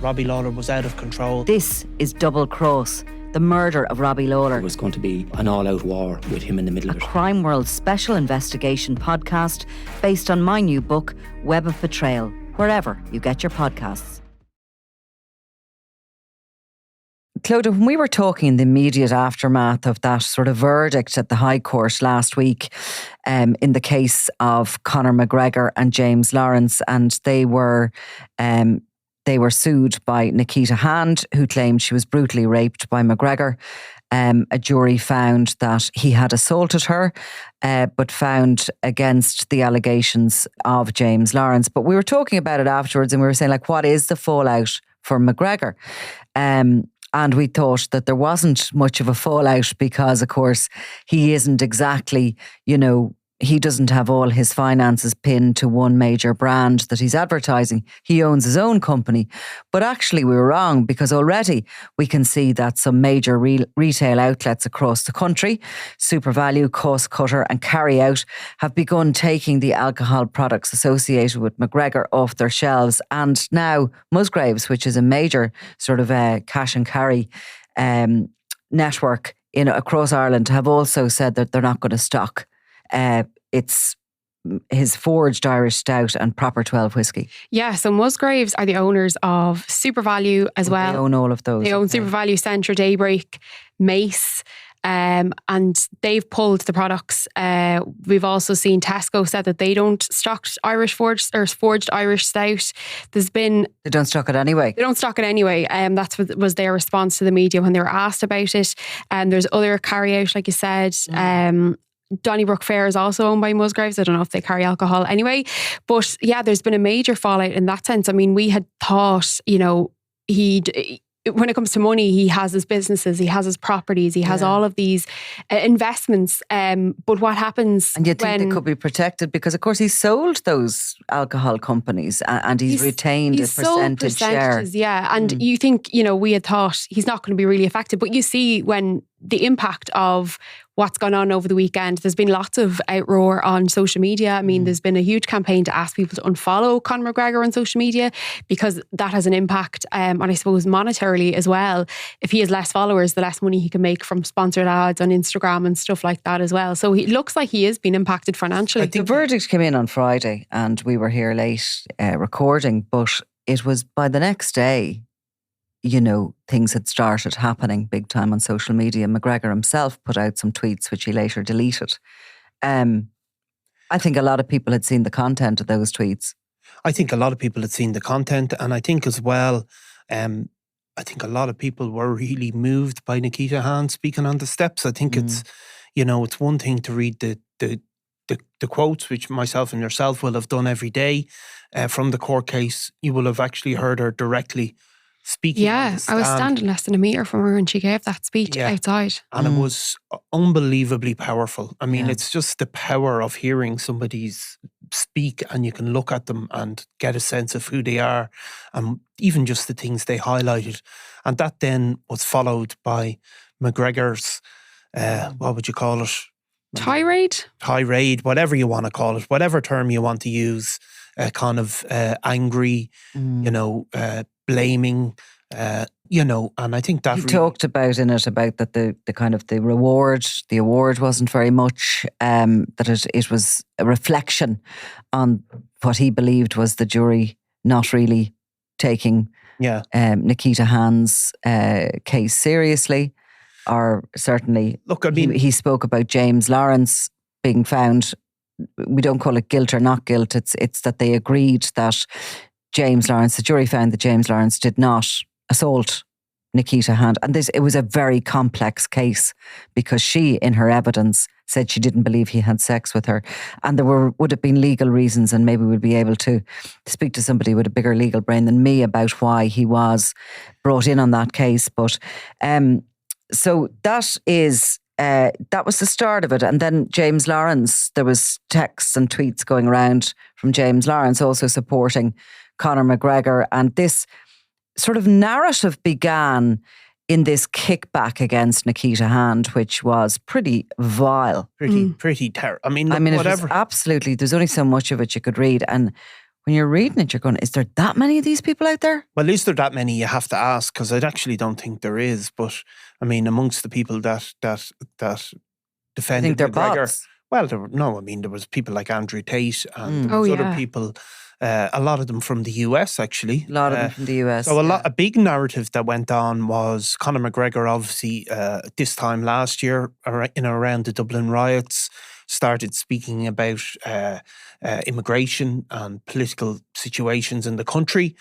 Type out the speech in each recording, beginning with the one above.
Robbie Lawler was out of control. This is Double Cross, the murder of Robbie Lawler. It was going to be an all-out war with him in the middle of it. A Crime World special investigation podcast based on my new book, Web of Betrayal, wherever you get your podcasts. Clodagh, when we were talking in the immediate aftermath of that sort of verdict at the High Court last week in the case of Conor McGregor and James Lawrence, and they were sued by Nikita Hand, who claimed she was brutally raped by McGregor. A jury found that he had assaulted her, but found against the allegations of James Lawrence. But we were talking about it afterwards, and we were saying, like, what is the fallout for McGregor? And we thought that there wasn't much of a fallout because, of course, he isn't exactly, he doesn't have all his finances pinned to one major brand that he's advertising. He owns his own company. But actually we were wrong, because already we can see that some major retail outlets across the country, SuperValu, Cost Cutter and Carry Out, have begun taking the alcohol products associated with McGregor off their shelves. And now Musgraves, which is a major sort of cash and carry network across Ireland, have also said that they're not going to stock it's his forged Irish Stout and proper 12 whiskey. Yeah, so Musgraves are the owners of SuperValu as well. They own all of those. They own SuperValu, Centre, Daybreak, Mace, and they've pulled the products. We've also seen Tesco said that they don't stock forged Irish Stout. They don't stock it anyway. They don't stock it anyway. That's what was their response to the media when they were asked about it. And there's other carry out, like you said. Donnybrook Fair is also owned by Musgraves. I don't know if they carry alcohol anyway. But yeah, there's been a major fallout in that sense. I mean, we had thought, when it comes to money, he has his businesses, he has his properties, he has all of these investments. But what happens and you think they could be protected because, of course, he sold those alcohol companies and he's retained a percentage share. Yeah, and you think, we had thought he's not going to be really affected. But you see when the impact of what's gone on over the weekend, there's been lots of outroar on social media. I mean, there's been a huge campaign to ask people to unfollow Conor McGregor on social media because that has an impact, and I suppose monetarily as well. If he has less followers, the less money he can make from sponsored ads on Instagram and stuff like that as well. So it looks like he is being impacted financially. The verdict came in on Friday and we were here late recording, but it was by the next day, things had started happening big time on social media. McGregor himself put out some tweets, which he later deleted. I think a lot of people had seen the content of those tweets. I think a lot of people had seen the content, and I think as well, I think a lot of people were really moved by Nikita Hand speaking on the steps. I think it's one thing to read the quotes, which myself and yourself will have done every day from the court case. You will have actually heard her directly speaking. Yeah, I was standing less than a metre from her when she gave that speech outside. And it was unbelievably powerful. I mean, it's just the power of hearing somebody's speak and you can look at them and get a sense of who they are and even just the things they highlighted. And that then was followed by McGregor's, what would you call it? Tirade, whatever you want to call it, whatever term you want to use, kind of angry, blaming, and I think that he talked about that the kind of the award wasn't very much, that it was a reflection on what he believed was the jury not really taking Nikita Hand's case seriously, or certainly he spoke about James Lawrence being found. We don't call it guilt or not guilt. It's that they agreed that the jury found that James Lawrence did not assault Nikita Hand. And it was a very complex case because she, in her evidence, said she didn't believe he had sex with her. And there would have been legal reasons, and maybe we'd be able to speak to somebody with a bigger legal brain than me about why he was brought in on that case. But so that was the start of it. And then James Lawrence, there was texts and tweets going around from James Lawrence also supporting Conor McGregor. And this sort of narrative began in this kickback against Nikita Hand, which was pretty vile. Pretty terrible. I mean, whatever. It was absolutely, there's only so much of it you could read. And when you're reading it, you're going, is there that many of these people out there? Well, is there that many? You have to ask, because I actually don't think there is. But I mean, amongst the people that I defended think they're McGregor, bots. well, there was people like Andrew Tate and there Oh, was yeah. other people. A lot of them from the US, actually. A lot of them from the US. So a big narrative that went on was Conor McGregor, obviously, this time last year, around the Dublin riots, started speaking about immigration and political situations in the country,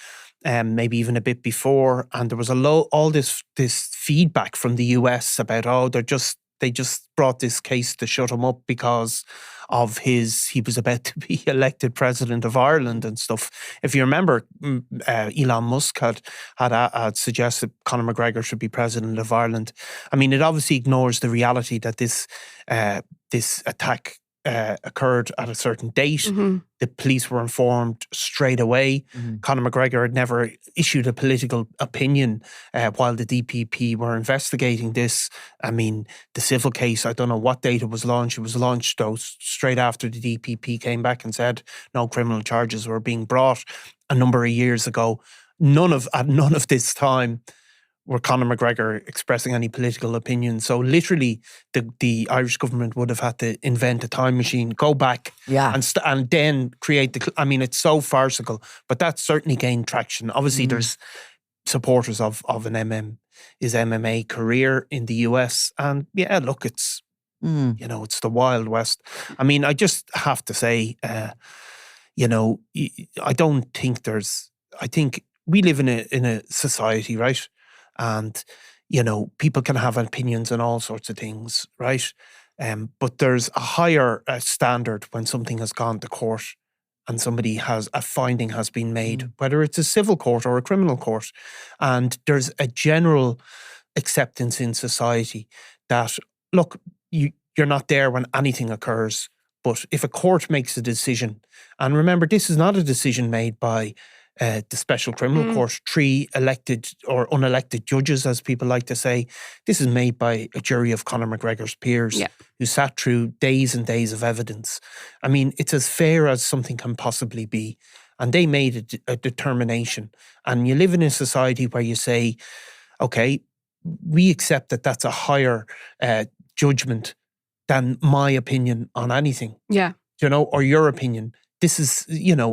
maybe even a bit before. And there was all this feedback from the US about, they just brought this case to shut him up because of he was about to be elected president of Ireland and stuff. If you remember, Elon Musk had suggested Conor McGregor should be president of Ireland. I mean, it obviously ignores the reality that this attack occurred at a certain date. Mm-hmm. The police were informed straight away. Conor McGregor had never issued a political opinion while the DPP were investigating this. I mean, the civil case, I don't know what date it was launched. It was launched, though, straight after the DPP came back and said no criminal charges were being brought a number of years ago. At none of this time were Conor McGregor expressing any political opinion. So literally, the Irish government would have had to invent a time machine, go back, and then create I mean, it's so farcical, but that certainly gained traction. Obviously, there's supporters of his MMA career in the US, and yeah, look, it's it's the Wild West. I mean, I just have to say, I don't think I think we live in a society, right? And, people can have opinions on all sorts of things, right? But there's a higher standard when something has gone to court and a finding has been made, whether it's a civil court or a criminal court. And there's a general acceptance in society that, look, you're not there when anything occurs. But if a court makes a decision, and remember, this is not a decision made by the Special Criminal Court, 3 elected or unelected judges, as people like to say. This is made by a jury of Conor McGregor's peers who sat through days and days of evidence. I mean, it's as fair as something can possibly be. And they made a determination. And you live in a society where you say, okay, we accept that that's a higher judgment than my opinion on anything. Yeah. Or your opinion. This is,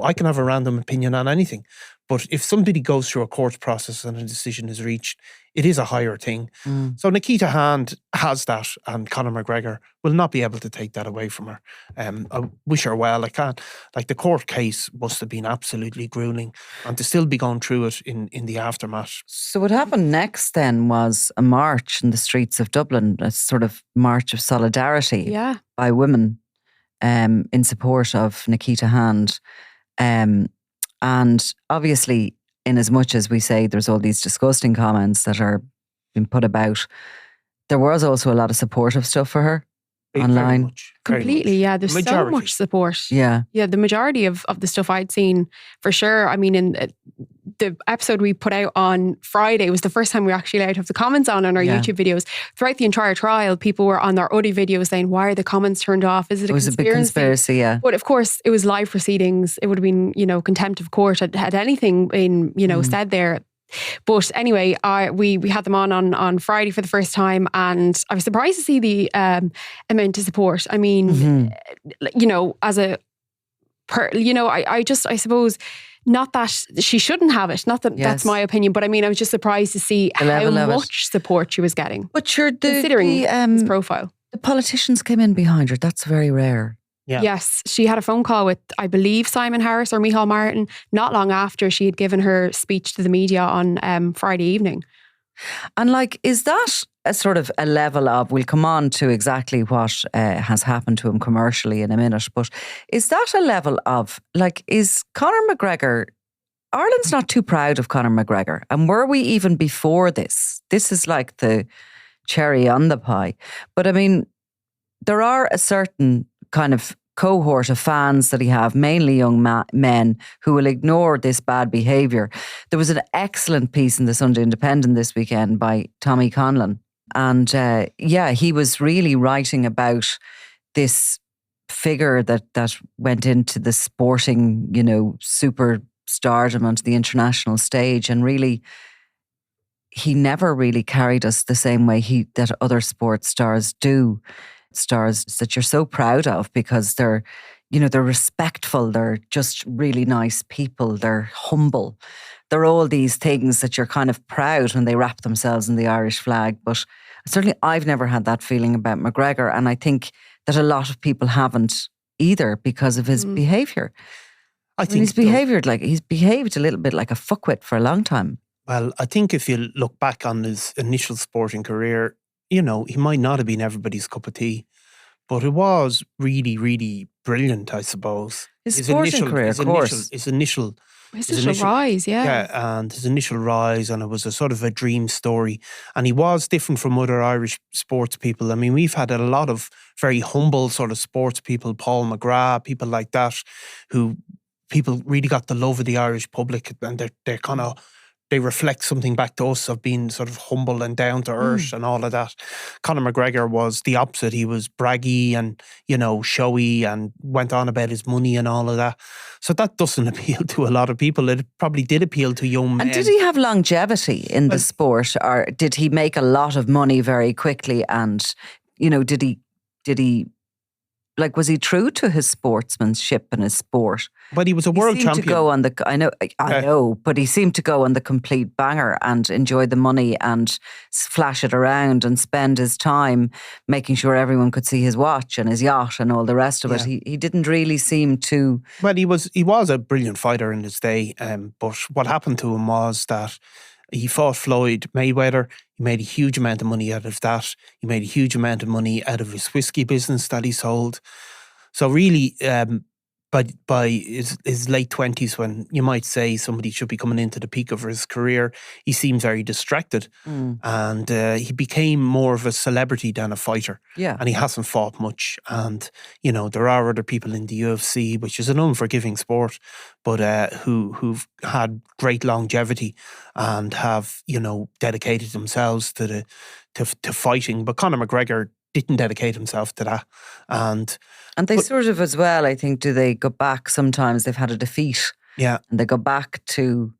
I can have a random opinion on anything. But if somebody goes through a court process and a decision is reached, it is a higher thing. So Nikita Hand has that, and Conor McGregor will not be able to take that away from her. I wish her well. I can't. Like, the court case must have been absolutely grueling, and to still be going through it in the aftermath. So what happened next then was a march in the streets of Dublin, a sort of march of solidarity by women in support of Nikita Hand. And obviously, in as much as we say there's all these disgusting comments that are being put about, there was also a lot of supportive stuff for her online. Completely, yeah. There's so much support. Yeah. Yeah, the majority of the stuff I'd seen, for sure. I mean, in the episode we put out on Friday, it was the first time we were actually allowed to have the comments on our YouTube videos. Throughout the entire trial, people were on their audio videos saying, why are the comments turned off? Is it a conspiracy? It was a big conspiracy, yeah. But of course, it was live proceedings. It would have been, contempt of court had anything been, said there. But anyway, we had them on Friday for the first time, and I was surprised to see the amount of support. I mean, as a I suppose, not that she shouldn't have it, not that that's my opinion, but I mean, I was just surprised to see how much support she was getting. But considering his profile. The politicians came in behind her. That's very rare. Yeah. Yes, she had a phone call with, I believe, Simon Harris or Micheál Martin not long after she had given her speech to the media on Friday evening. And is that a sort of a level of, we'll come on to exactly what has happened to him commercially in a minute, but is that a level of, is Conor McGregor, Ireland's not too proud of Conor McGregor, and were we even before this? This is like the cherry on the pie. But I mean, there are a certain kind of cohort of fans that he have, mainly young men, who will ignore this bad behaviour. There was an excellent piece in the Sunday Independent this weekend by Tommy Conlon. And he was really writing about this figure that went into the sporting, you know, super stardom onto the international stage, and really he never really carried us the same way that other sports stars do. Stars that you're so proud of because they're, you know, they're respectful, they're just really nice people, they're humble. They're all these things that you're kind of proud when they wrap themselves in the Irish flag. But certainly I've never had that feeling about McGregor, and I think that a lot of people haven't either because of his behaviour. I think he's behaved a little bit like a fuckwit for a long time. Well, I think if you look back on his initial sporting career, you know, he might not have been everybody's cup of tea, but it was really, really brilliant, I suppose. His sporting career, of course. His initial rise, yeah. Yeah, and his initial rise, and it was a sort of a dream story. And he was different from other Irish sports people. I mean, we've had a lot of very humble sort of sports people, Paul McGrath, people like that, who people really got the love of the Irish public, and they're kind of, they reflect something back to us of being sort of humble and down to earth and all of that. Conor McGregor was the opposite. He was braggy and, you know, showy and went on about his money and all of that. So that doesn't appeal to a lot of people. It probably did appeal to young men. And did he have longevity in the sport, or did he make a lot of money very quickly? And, you know, did he like, was he true to his sportsmanship and his sport? But he was a world champion. To go on the, I know, but he seemed to go on the complete banger and enjoy the money and flash it around and spend his time making sure everyone could see his watch and his yacht and all the rest of it. He didn't really seem to. Well, he was a brilliant fighter in his day, but what happened to him was that he fought Floyd Mayweather. He made a huge amount of money out of that. He made a huge amount of money out of his whiskey business that he sold. So really, by his late 20s, when you might say somebody should be coming into the peak of his career, he seemed very distracted. And he became more of a celebrity than a fighter. Yeah. And he hasn't fought much. And, you know, there are other people in the UFC, which is an unforgiving sport, but who've had great longevity and have, you know, dedicated themselves to fighting. But Conor McGregor didn't dedicate himself to that. And they sort of as well, I think, do they go back sometimes? They've had a defeat. Yeah. And they go back to,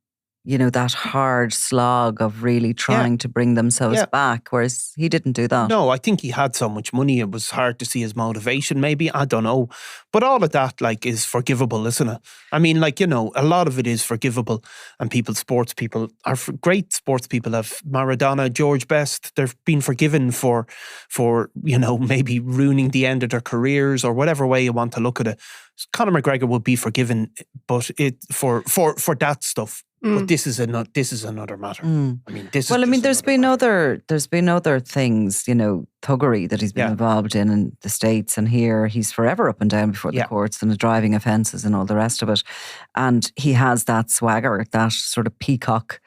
you know, that hard slog of really trying to bring themselves back, whereas he didn't do that. No, I think he had so much money, it was hard to see his motivation, maybe. I don't know. But all of that, like, is forgivable, isn't it? I mean, like, you know, a lot of it is forgivable. And sports people are great sports people. Have Maradona, George Best, they've been forgiven for, you know, maybe ruining the end of their careers or whatever way you want to look at it. Conor McGregor would be forgiven, but for that stuff. But this is another matter. I mean, there's been other things, you know, thuggery that he's been involved in the States and here. He's forever up and down before the courts and the driving offences and all the rest of it. And he has that swagger, that sort of peacock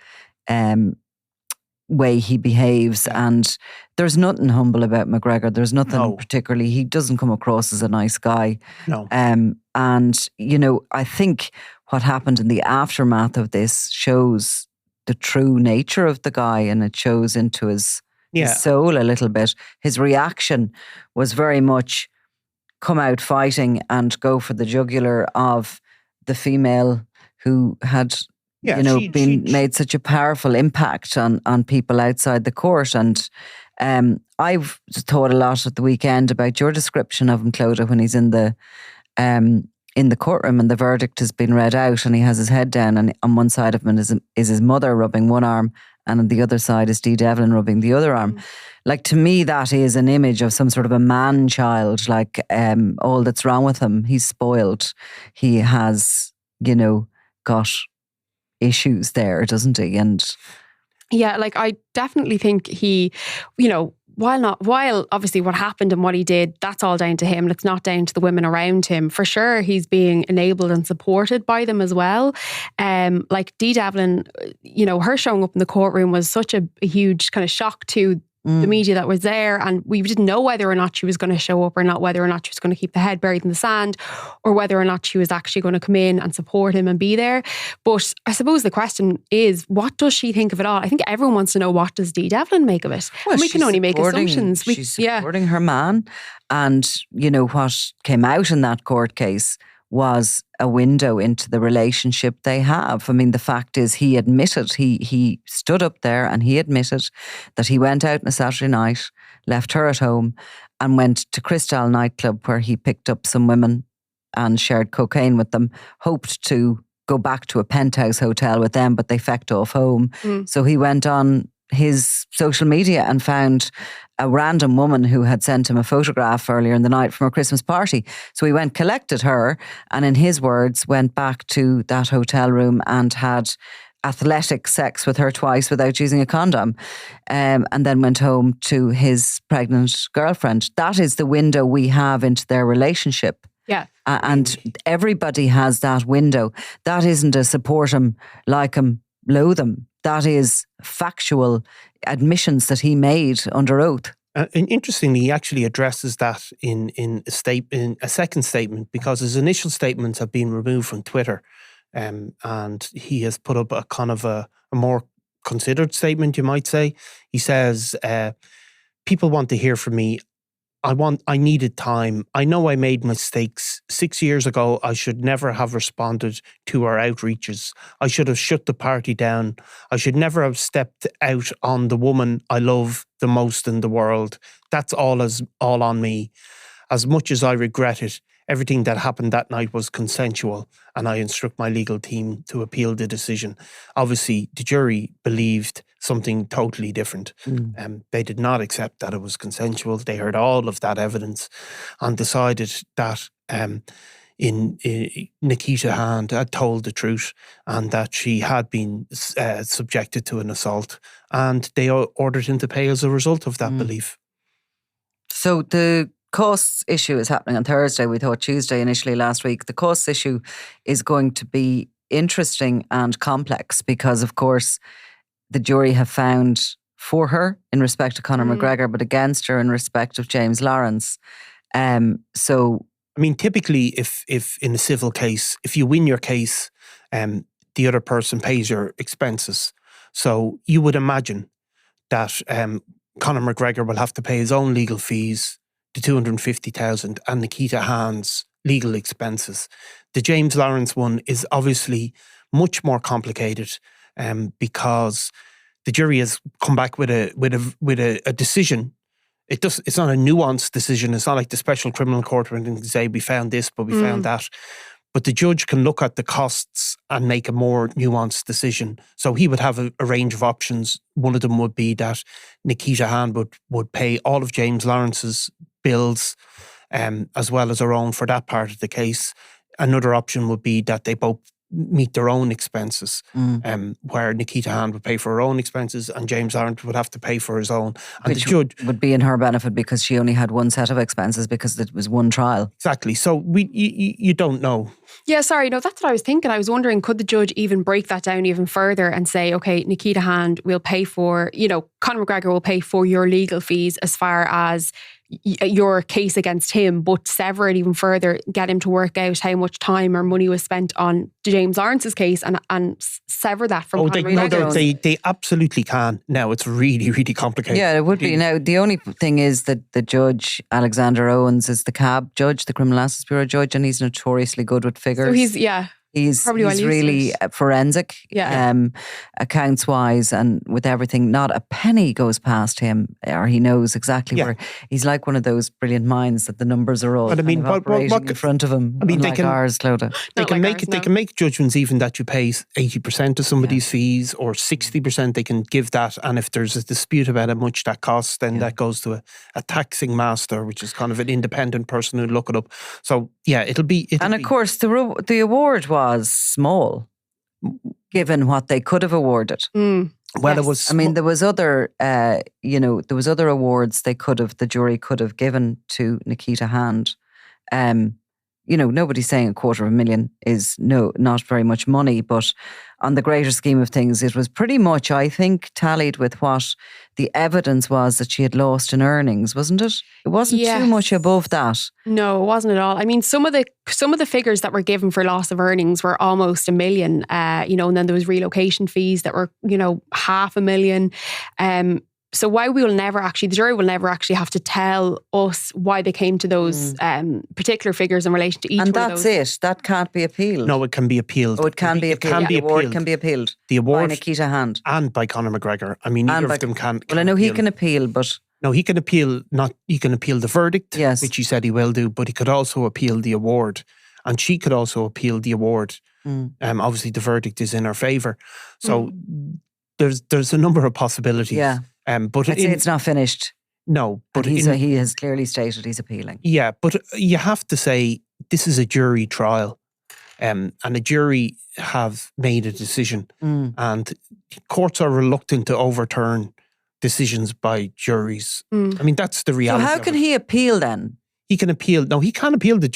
way he behaves, and there's nothing humble about McGregor. There's nothing particularly. He doesn't come across as a nice guy. No. And you know, I think what happened in the aftermath of this shows the true nature of the guy, and it shows into his soul a little bit. His reaction was very much come out fighting and go for the jugular of the female who had made such a powerful impact on people outside the court. And I've thought a lot at the weekend about your description of him, Clodagh, when he's in the courtroom and the verdict has been read out and he has his head down, and on one side of him is his mother rubbing one arm, and on the other side is Dee Devlin rubbing the other arm. Like, to me, that is an image of some sort of a man-child, like all that's wrong with him. He's spoiled. He has, you know, got issues there, doesn't he? And yeah, like, I definitely think he, you know, while obviously what happened and what he did, that's all down to him. It's not down to the women around him. For sure, he's being enabled and supported by them as well. Like Dee Devlin, you know, her showing up in the courtroom was such a huge kind of shock to the media that was there, and we didn't know whether or not she was going to show up or not, whether or not she was going to keep the head buried in the sand, or whether or not she was actually going to come in and support him and be there. But I suppose the question is, what does she think of it all? I think everyone wants to know, what does Dee Devlin make of it? Well, and we can only make assumptions. She's supporting her man, and what came out in that court case was a window into the relationship they have. I mean, the fact is, he admitted, he stood up there and he admitted that he went out on a Saturday night, left her at home, and went to Crystal nightclub, where he picked up some women and shared cocaine with them, hoped to go back to a penthouse hotel with them, but they fecked off home. So he went on his social media and found a random woman who had sent him a photograph earlier in the night from a Christmas party. So he went, collected her, and in his words, went back to that hotel room and had athletic sex with her twice without using a condom, and then went home to his pregnant girlfriend. That is the window we have into their relationship. Yeah. And everybody has that window. That isn't a support him, like him, loathe him. That is factual admissions that he made under oath. And interestingly, he actually addresses that in a second statement, because his initial statements have been removed from Twitter, and he has put up a kind of a more considered statement, you might say. He says, people want to hear from me. I needed time. I know I made mistakes. 6 years ago, I should never have responded to our outreaches. I should have shut the party down. I should never have stepped out on the woman I love the most in the world. That's all on me. As much as I regret it, everything that happened that night was consensual, and I instruct my legal team to appeal the decision. Obviously, the jury believed something totally different. They did not accept that it was consensual. They heard all of that evidence and decided that Nikita Hand had told the truth and that she had been subjected to an assault, and they ordered him to pay as a result of that belief. So the costs issue is happening on Thursday. We thought Tuesday initially last week. The costs issue is going to be interesting and complex because, of course, the jury have found for her in respect to Conor McGregor, but against her in respect of James Lawrence. So, I mean, typically, if in a civil case, if you win your case, the other person pays your expenses. So you would imagine that Conor McGregor will have to pay his own legal fees, the $250,000, and Nikita Hand's legal expenses. The James Lawrence one is obviously much more complicated because the jury has come back with a decision. It's not a nuanced decision. It's not like the special criminal court where they can say we found this, but we found that. But the judge can look at the costs and make a more nuanced decision. So he would have a range of options. One of them would be that Nikita Hand would pay all of James Lawrence's bills, as well as her own for that part of the case. Another option would be that they both meet their own expenses, where Nikita Hand would pay for her own expenses and James Lawrence would have to pay for his own. And which the judge would be in her benefit because she only had one set of expenses because it was one trial. Exactly. So you don't know. Yeah, sorry, no, that's what I was thinking. I was wondering, could the judge even break that down even further and say, okay, Nikita Hand will pay for, Conor McGregor will pay for your legal fees as far as your case against him, but sever it even further, get him to work out how much time or money was spent on James Lawrence's case and sever that from Conor McGregor. They absolutely can. Now, it's really, really complicated. Yeah, it would be. Now, the only thing is that the judge, Alexander Owens, is the CAB judge, the Criminal Assets Bureau judge, and he's notoriously good with figures. So he's really forensic, accounts wise, and with everything. Not a penny goes past him, or he knows exactly where. He's like one of those brilliant minds that the numbers are all operating in front of him. I mean, they can ours, Clodagh. They can make judgments even that you pay 80% of somebody's fees or 60%. They can give that, and if there's a dispute about how much that costs, then that goes to a taxing master, which is kind of an independent person who'll look it up. So of course, the award was small, given what they could have awarded. Well, yes. It was. I mean, there was other, other awards the jury could have given to Nikita Hand. nobody's saying $250,000 is not very much money, but on the greater scheme of things, it was pretty much, I think, tallied with what the evidence was that she had lost in earnings, wasn't it? It wasn't too much above that. No, it wasn't at all. I mean, some of the figures that were given for loss of earnings were almost $1 million, and then there was relocation fees that were, $500,000. So the jury will never actually have to tell us why they came to those particular figures in relation to each one of those. And that's it. That can't be appealed. No, it can be appealed. Oh, it can be appealed. The award can be appealed. The award by Nikita Hand. And by Conor McGregor. I mean, neither of them can. Well, I know he can appeal, but... No, he can appeal. He can appeal the verdict, yes, which he said he will do, but he could also appeal the award. And she could also appeal the award. Obviously, the verdict is in her favour. So there's a number of possibilities. Yeah. But I'd say it's not finished. No, but he has clearly stated he's appealing. Yeah, but you have to say this is a jury trial, and a jury have made a decision, and courts are reluctant to overturn decisions by juries. I mean, that's the reality. So how can he appeal then? He can appeal. No, he can appeal the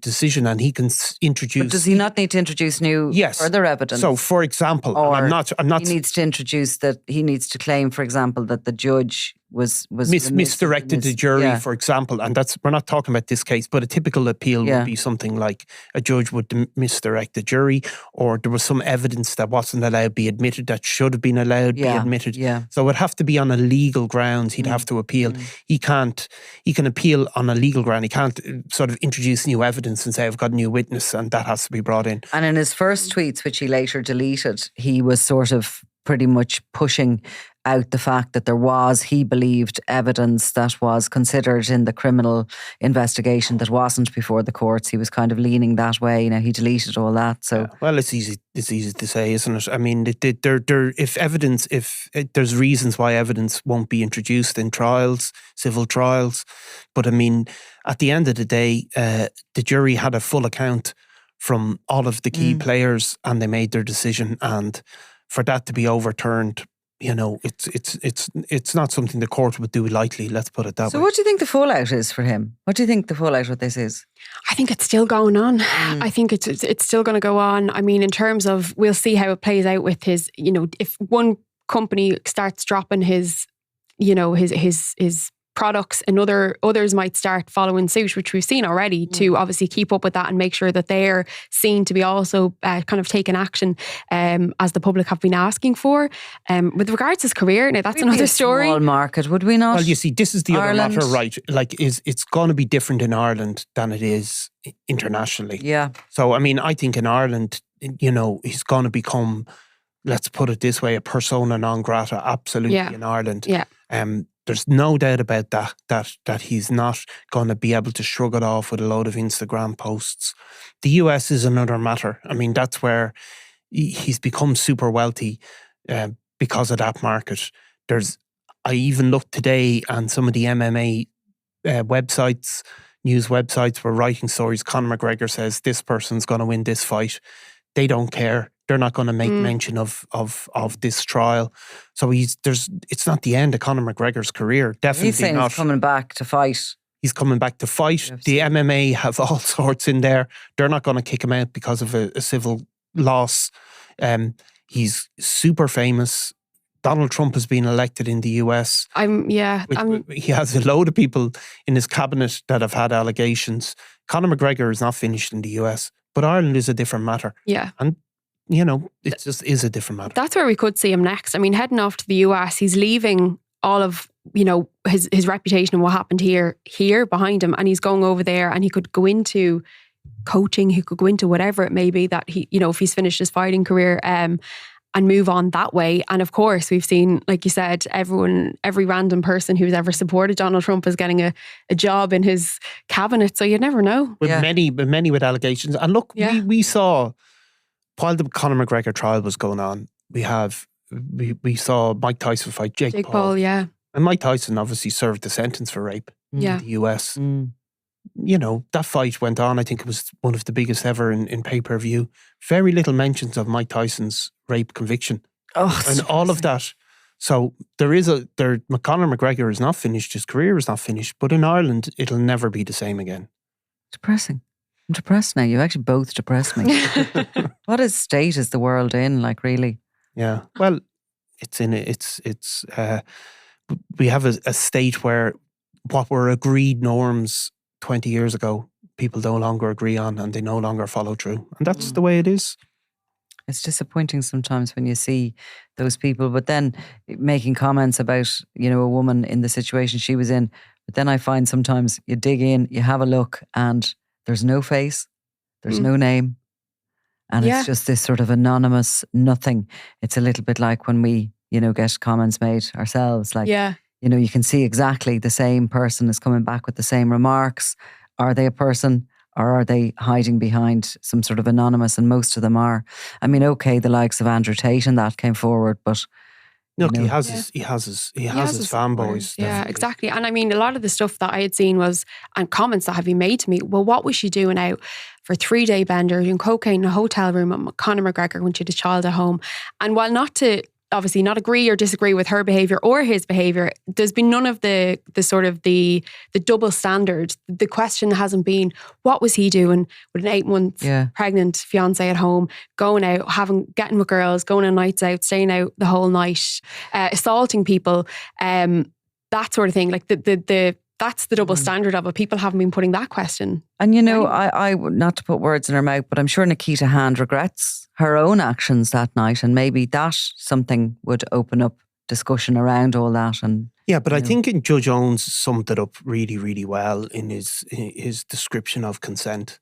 decision, and he can introduce. But does he not need to introduce new further evidence? So, for example, or I'm not. He needs to introduce that. He needs to claim, for example, that the judge was misdirected the jury, for example, and we're not talking about this case, but a typical appeal would be something like a judge would misdirect the jury, or there was some evidence that wasn't allowed to be admitted that should have been allowed to be admitted. Yeah. So it would have to be on a legal grounds. He'd have to appeal. He can appeal on a legal ground. He can't sort of introduce new evidence and say, I've got a new witness, and that has to be brought in. And in his first tweets, which he later deleted, he was sort of pretty much pushing out the fact that there was, he believed, evidence that was considered in the criminal investigation that wasn't before the courts. He was kind of leaning that way. Now, he deleted all that. So, well, it's easy to say, isn't it? I mean, if there's reasons why evidence won't be introduced in trials, civil trials, but I mean, at the end of the day, the jury had a full account from all of the key players, and they made their decision, and for that to be overturned, it's not something the court would do lightly. Let's put it that way. So what do you think the fallout is for him? What do you think the fallout with this is? I think it's still going on. I think it's still going to go on. I mean, in terms of, we'll see how it plays out with his, if one company starts dropping his products, and others might start following suit, which we've seen already, to obviously keep up with that and make sure that they're seen to be also kind of taking action as the public have been asking for. With regards to his career, now that's another story. Small market, would we not? Well, you see, this is the Ireland. other matter, right? Like, it's going to be different in Ireland than it is internationally. Yeah. So, I mean, I think in Ireland, he's going to become, let's put it this way, a persona non grata, absolutely, in Ireland. Yeah. There's no doubt about that he's not going to be able to shrug it off with a load of Instagram posts. The US is another matter. I mean, that's where he's become super wealthy because of that market. I even looked today, and some of the MMA websites, news websites, were writing stories. Conor McGregor says this person's going to win this fight. They don't care. They're not going to make mention of this trial. So it's not the end of Conor McGregor's career. Definitely he's saying not. He's coming back to fight. He's coming back to fight. The MMA have all sorts in there. They're not going to kick him out because of a civil loss. He's super famous. Donald Trump has been elected in the US. He has a load of people in his cabinet that have had allegations. Conor McGregor is not finished in the US, but Ireland is a different matter. Yeah. And it just is a different matter. That's where we could see him next. I mean, heading off to the US, he's leaving all of, his reputation and what happened here behind him, and he's going over there, and he could go into coaching, he could go into whatever it may be that he, if he's finished his fighting career, and move on that way. And of course, we've seen, like you said, every random person who's ever supported Donald Trump is getting a job in his cabinet. So you never know. With many with allegations. And look, we saw, while the Conor McGregor trial was going on, we saw Mike Tyson fight Jake Paul. Yeah. And Mike Tyson obviously served the sentence for rape in the US. That fight went on. I think it was one of the biggest ever in pay-per-view. Very little mentions of Mike Tyson's rape conviction. And all of that. So Conor McGregor is not finished. His career is not finished. But in Ireland, it'll never be the same again. Depressing. I'm depressed now. You actually both depressed me. What a state is the world in, like, really? Yeah. Well, we have a state where what were agreed norms 20 years ago, people no longer agree on, and they no longer follow through. And that's the way it is. It's disappointing sometimes when you see those people, but then making comments about, a woman in the situation she was in. But then I find sometimes you dig in, you have a look, and there's no face, there's no name. And it's just this sort of anonymous nothing. It's a little bit like when we, get comments made ourselves. Like, you can see exactly the same person is coming back with the same remarks. Are they a person? Or are they hiding behind some sort of anonymous? And most of them are. I mean, okay, the likes of Andrew Tate and that came forward, but look, he has his fanboys. Yeah, exactly. And I mean, a lot of the stuff that I had seen and comments that have been made to me. Well, what was she doing out for 3-day bender, doing cocaine in a hotel room at Conor McGregor when she had a child at home? And while not to obviously not agree or disagree with her behaviour or his behaviour, there's been none of the sort of the double standard. The question hasn't been, what was he doing with an 8-month pregnant fiance at home, going out, getting with girls, going on nights out, staying out the whole night, assaulting people, that sort of thing. Like that's the double standard of it. People haven't been putting that question. And I not to put words in her mouth, but I'm sure Nikita Hand regrets her own actions that night, and maybe that something would open up discussion around all that. And but I think Judge Owens summed it up really, really well in his description of consent.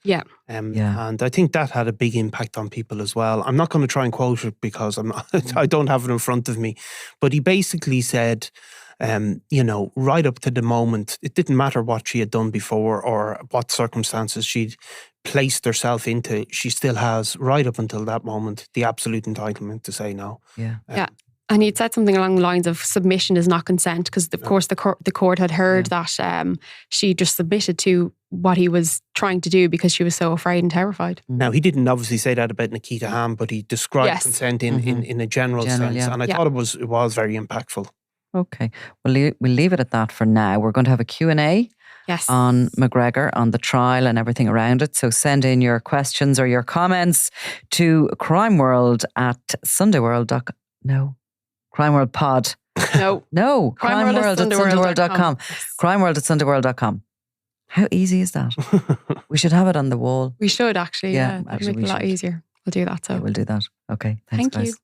And I think that had a big impact on people as well. I'm not going to try and quote it because I don't have it in front of me, but he basically said, right up to the moment, it didn't matter what she had done before or what circumstances she'd placed herself into, she still has, right up until that moment, the absolute entitlement to say no. And he'd said something along the lines of submission is not consent, because of course the court had heard that she just submitted to what he was trying to do because she was so afraid and terrified. Now, he didn't obviously say that about Nikita Hand, but he described consent in a general sense, and I thought it was very impactful. Okay, we'll leave it at that for now. We're going to have a Q&A on McGregor, on the trial and everything around it. So send in your questions or your comments to crimeworld at sundayworld.com. No, crimeworldpod. No, crimeworld at sundayworld.com. Crimeworld at sundayworld.com. How easy is that? We should have it on the wall. We should actually, that'd make it a lot easier. We'll do that. So we'll do that. Okay, thanks, Thank guys. you.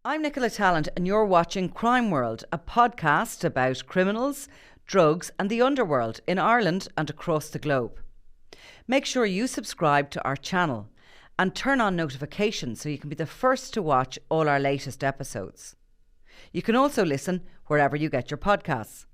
I'm Nicola Tallant and you're watching Crime World, a podcast about criminals, drugs and the underworld in Ireland and across the globe. Make sure you subscribe to our channel and turn on notifications so you can be the first to watch all our latest episodes. You can also listen wherever you get your podcasts.